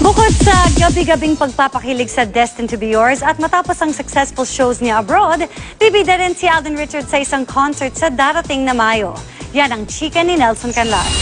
Bukod sa gabi-gabing pagpapakilig sa Destined to be Yours at matapos ang successful shows niya abroad, bibida rin si Alden Richards sa isang concert sa darating na Mayo. Yan ang chika ni Nelson Canlas.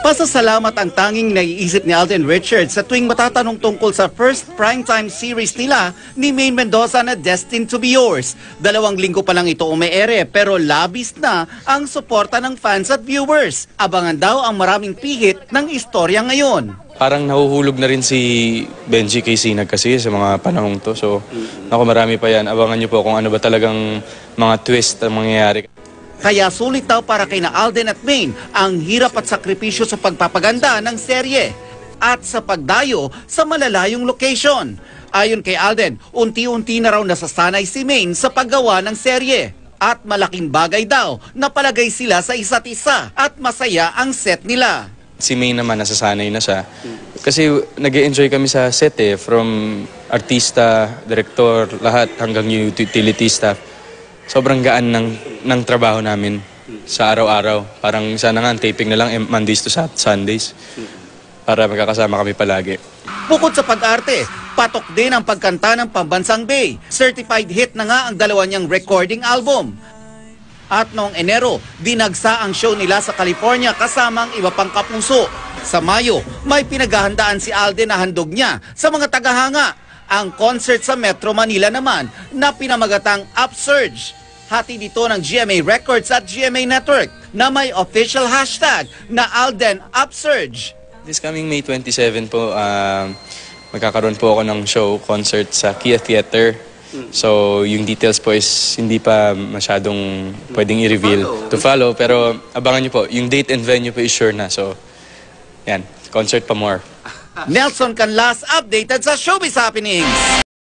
Pasasalamat ang tanging naiisip ni Alden Richards sa tuwing matatanong tungkol sa first primetime series nila ni Maine Mendoza na Destined to be Yours. 2 linggo pa lang ito umeere pero labis na ang suporta ng fans at viewers. Abangan daw ang maraming pihit ng istorya ngayon. Parang nahuhulog na rin si Benji kay Sinag kasi sa mga panahong to. So, marami pa yan. Abangan nyo po kung ano ba talagang mga twist ang mangyayari. Kaya sulit daw para kay na Alden at Maine ang hirap at sakripisyo sa pagpapaganda ng serye at sa pagdayo sa malalayong location. Ayon kay Alden, unti-unti na raw nasasanay si Maine sa paggawa ng serye. At malaking bagay daw na palagay sila sa isa't isa at masaya ang set nila. Si Maine naman nasasanay na siya. Kasi nag-e-enjoy kami sa set from artista, direktor, lahat hanggang utility staff. Sobrang gaan ng trabaho namin sa araw-araw. Parang sana nga taping na lang Mondays to Sundays para magkakasama kami palagi. Bukod sa pag-arte, patok din ang pagkanta ng Pambansang Bay. Certified hit na nga ang 2 niyang recording album. At noong Enero, dinagsa ang show nila sa California kasama ang iba pang kapuso. Sa Mayo, may pinaghahandaan si Alden na handog niya sa mga tagahanga. Ang concert sa Metro Manila naman na pinamagatang Upsurge. Hati dito ng GMA Records at GMA Network na may official hashtag na Alden Upsurge. This coming May 27 po, magkakaroon po ako ng show, concert sa Kia Theater. So yung details po is hindi pa masyadong pwedeng i-reveal to follow. Pero abangan nyo po, yung date and venue po is sure na. So yan, concert pa more. Nelson Canlas updated sa Showbiz Happenings.